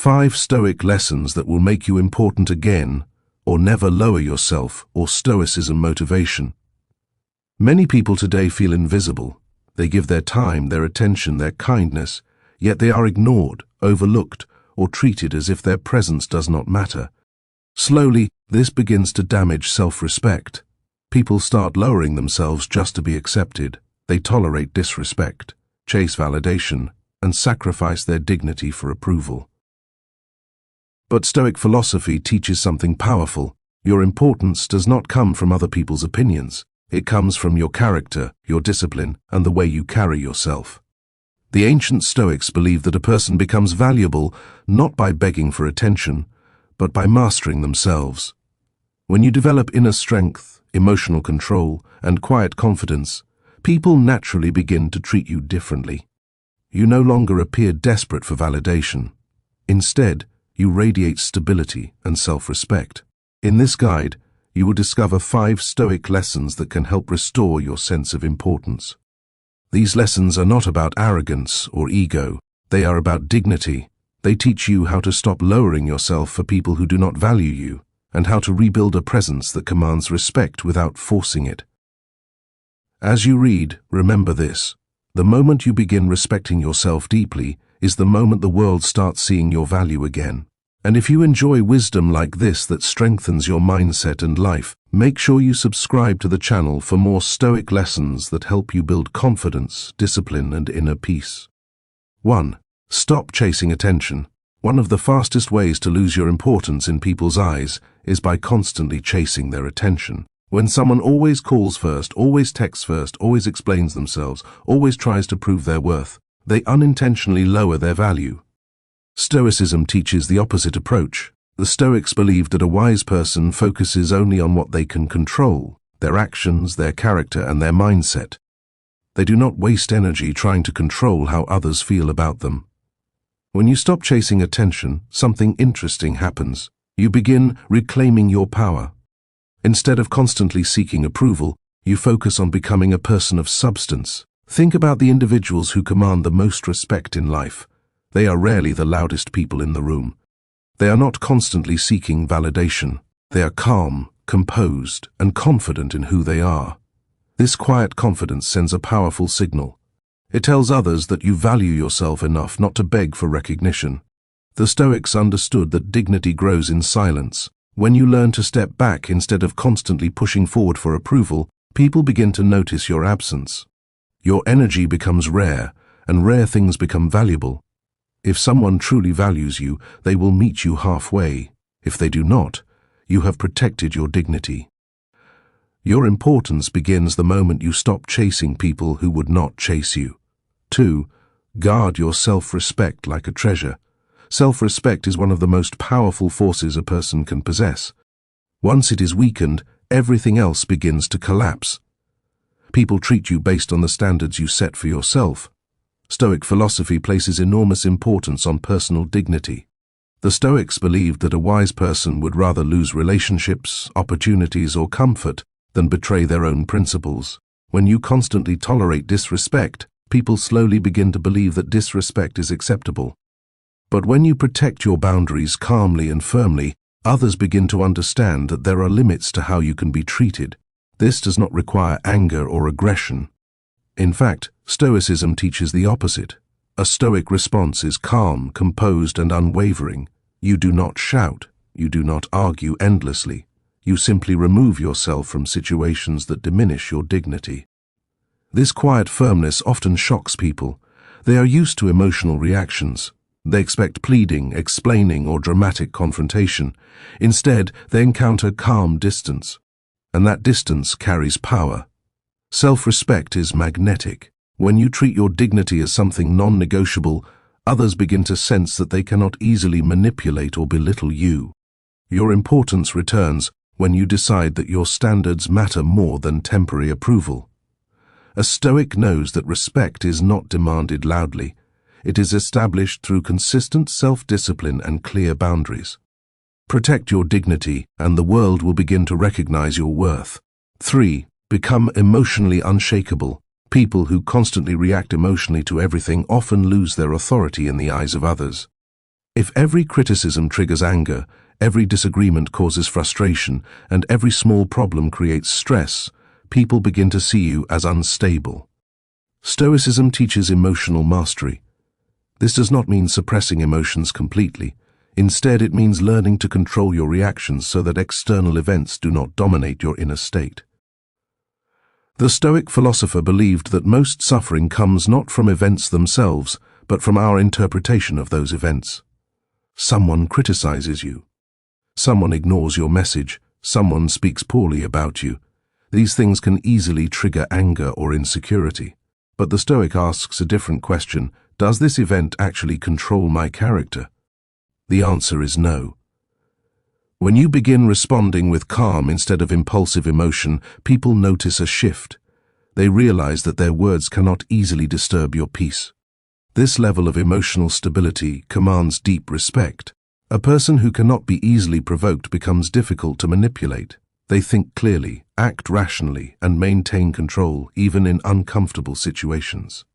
5 Stoic lessons that will make you important again, or never lower yourself, or Stoicism motivation. Many people today feel invisible. They give their time, their attention, their kindness, yet they are ignored, overlooked, or treated as if their presence does not matter. Slowly, this begins to damage self-respect. People start lowering themselves just to be accepted. They tolerate disrespect, chase validation, and sacrifice their dignity for approval. But Stoic philosophy teaches something powerful. Your importance does not come from other people's opinions. It comes from your character, your discipline, and the way you carry yourself. The ancient Stoics believed that a person becomes valuable not by begging for attention, but by mastering themselves. When you develop inner strength, emotional control, and quiet confidence, people naturally begin to treat you differently. You no longer appear desperate for validation. Instead, you radiate stability and self-respect. In this guide, you will discover 5 Stoic lessons that can help restore your sense of importance. These lessons are not about arrogance or ego. They are about dignity. They teach you how to stop lowering yourself for people who do not value you, and how to rebuild a presence that commands respect without forcing it. As you read, remember this: the moment you begin respecting yourself deeply is the moment the world starts seeing your value again. And if you enjoy wisdom like this that strengthens your mindset and life, make sure you subscribe to the channel for more Stoic lessons that help you build confidence, discipline, and inner peace. 1. Stop chasing attention. One of the fastest ways to lose your importance in people's eyes is by constantly chasing their attention. When someone always calls first, always texts first, always explains themselves, always tries to prove their worth, they unintentionally lower their value. Stoicism teaches the opposite approach. The Stoics believed that a wise person focuses only on what they can control, their actions, their character, and their mindset. They do not waste energy trying to control how others feel about them. When you stop chasing attention, something interesting happens. You begin reclaiming your power. Instead of constantly seeking approval, you focus on becoming a person of substance. Think about the individuals who command the most respect in life. They are rarely the loudest people in the room. They are not constantly seeking validation. They are calm, composed, and confident in who they are. This quiet confidence sends a powerful signal. It tells others that you value yourself enough not to beg for recognition. The Stoics understood that dignity grows in silence. When you learn to step back instead of constantly pushing forward for approval, people begin to notice your absence. Your energy becomes rare, and rare things become valuable. If someone truly values you, they will meet you halfway. If they do not, you have protected your dignity. Your importance begins the moment you stop chasing people who would not chase you. 2. Guard your self-respect like a treasure. Self-respect is one of the most powerful forces a person can possess. Once it is weakened, everything else begins to collapse. People treat you based on the standards you set for yourself. Stoic philosophy places enormous importance on personal dignity. The Stoics believed that a wise person would rather lose relationships, opportunities, or comfort than betray their own principles. When you constantly tolerate disrespect, people slowly begin to believe that disrespect is acceptable. But when you protect your boundaries calmly and firmly, others begin to understand that there are limits to how you can be treated. This does not require anger or aggression. In fact, Stoicism teaches the opposite. A Stoic response is calm, composed, and unwavering. You do not shout. You do not argue endlessly. You simply remove yourself from situations that diminish your dignity. This quiet firmness often shocks people. They are used to emotional reactions. They expect pleading, explaining, or dramatic confrontation. Instead, they encounter calm distance. And that distance carries power. Self-respect is magnetic. When you treat your dignity as something non-negotiable, others begin to sense that they cannot easily manipulate or belittle you. Your importance returns when you decide that your standards matter more than temporary approval. A Stoic knows that respect is not demanded loudly. It is established through consistent self-discipline and clear boundaries. Protect your dignity, and the world will begin to recognize your worth. 3. Become emotionally unshakable. People who constantly react emotionally to everything often lose their authority in the eyes of others. If every criticism triggers anger, every disagreement causes frustration, and every small problem creates stress, people begin to see you as unstable. Stoicism teaches emotional mastery. This does not mean suppressing emotions completely. Instead, it means learning to control your reactions so that external events do not dominate your inner state. The Stoic philosopher believed that most suffering comes not from events themselves, but from our interpretation of those events. Someone criticizes you. Someone ignores your message. Someone speaks poorly about you. These things can easily trigger anger or insecurity. But the Stoic asks a different question: does this event actually control my character? The answer is no. When you begin responding with calm instead of impulsive emotion, people notice a shift. They realize that their words cannot easily disturb your peace. This level of emotional stability commands deep respect. A person who cannot be easily provoked becomes difficult to manipulate. They think clearly, act rationally, and maintain control even in uncomfortable situations.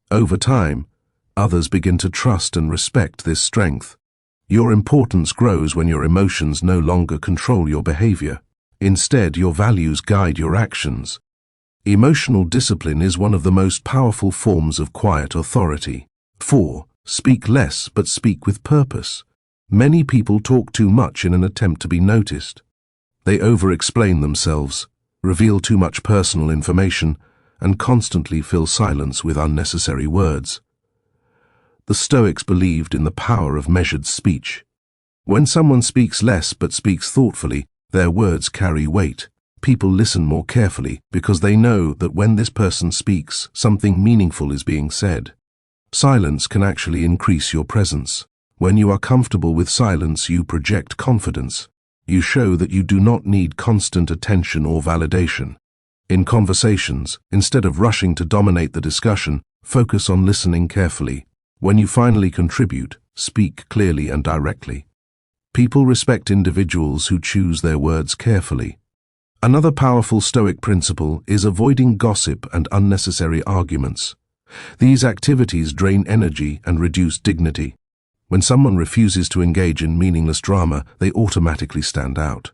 Over time, others begin to trust and respect this strength. Your importance grows when your emotions no longer control your behavior. Instead, your values guide your actions. Emotional discipline is one of the most powerful forms of quiet authority. 4. Speak less but speak with purpose. Many people talk too much in an attempt to be noticed. They over-explain themselves, reveal too much personal information, and constantly fill silence with unnecessary words. The Stoics believed in the power of measured speech. When someone speaks less but speaks thoughtfully, their words carry weight. People listen more carefully because they know that when this person speaks, something meaningful is being said. Silence can actually increase your presence. When you are comfortable with silence, you project confidence. You show that you do not need constant attention or validation. In conversations, instead of rushing to dominate the discussion, focus on listening carefully. When you finally contribute, speak clearly and directly. People respect individuals who choose their words carefully. Another powerful Stoic principle is avoiding gossip and unnecessary arguments. These activities drain energy and reduce dignity. When someone refuses to engage in meaningless drama, they automatically stand out.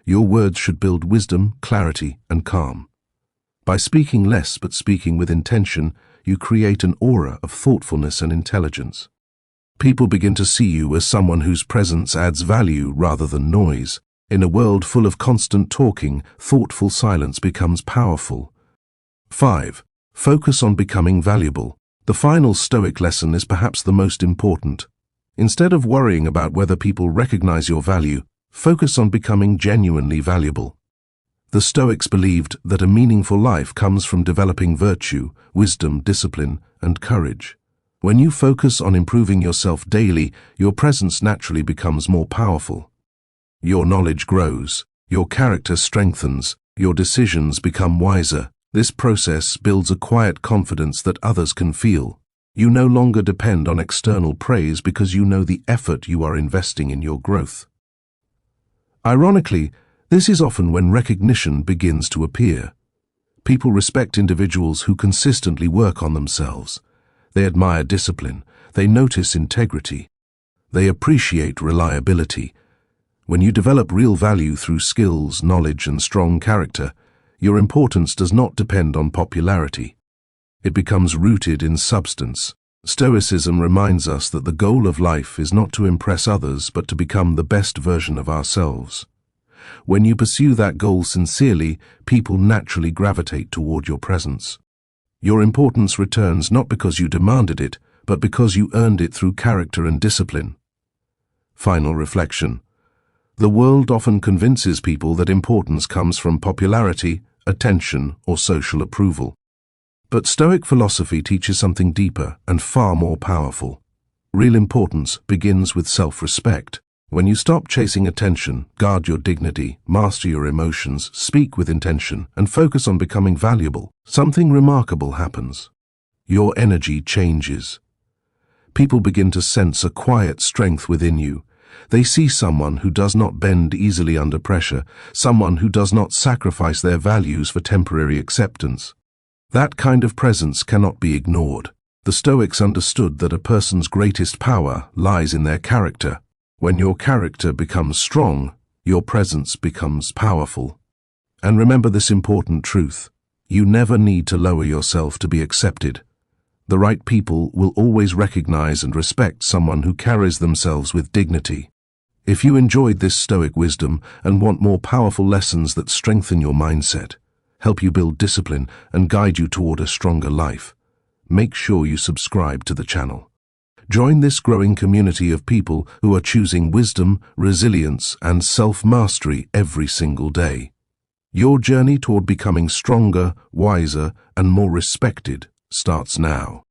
Your words should build wisdom, clarity, and calm. By speaking less but speaking with intention, you create an aura of thoughtfulness and intelligence. People begin to see you as someone whose presence adds value rather than noise. In a world full of constant talking, thoughtful silence becomes powerful. 5. Focus on becoming valuable. The final Stoic lesson is perhaps the most important. Instead of worrying about whether people recognize your value, focus on becoming genuinely valuable. The Stoics believed that a meaningful life comes from developing virtue, wisdom, discipline, and courage. When you focus on improving yourself daily, your presence naturally becomes more powerful. Your knowledge grows, your character strengthens, your decisions become wiser. This process builds a quiet confidence that others can feel. You no longer depend on external praise because you know the effort you are investing in your growth. Ironically, this is often when recognition begins to appear. People respect individuals who consistently work on themselves. They admire discipline. They notice integrity. They appreciate reliability. When you develop real value through skills, knowledge, and strong character, your importance does not depend on popularity. It becomes rooted in substance. Stoicism reminds us that the goal of life is not to impress others, but to become the best version of ourselves. When you pursue that goal sincerely, people naturally gravitate toward your presence. Your importance returns not because you demanded it, but because you earned it through character and discipline. Final reflection. The world often convinces people that importance comes from popularity, attention, or social approval. But Stoic philosophy teaches something deeper and far more powerful. Real importance begins with self-respect. When you stop chasing attention, guard your dignity, master your emotions, speak with intention, and focus on becoming valuable, something remarkable happens. Your energy changes. People begin to sense a quiet strength within you. They see someone who does not bend easily under pressure, someone who does not sacrifice their values for temporary acceptance. That kind of presence cannot be ignored. The Stoics understood that a person's greatest power lies in their character. When your character becomes strong, your presence becomes powerful. And remember this important truth: you never need to lower yourself to be accepted. The right people will always recognize and respect someone who carries themselves with dignity. If you enjoyed this Stoic wisdom and want more powerful lessons that strengthen your mindset, help you build discipline, and guide you toward a stronger life, make sure you subscribe to the channel. Join this growing community of people who are choosing wisdom, resilience, and self-mastery every single day. Your journey toward becoming stronger, wiser, and more respected starts now.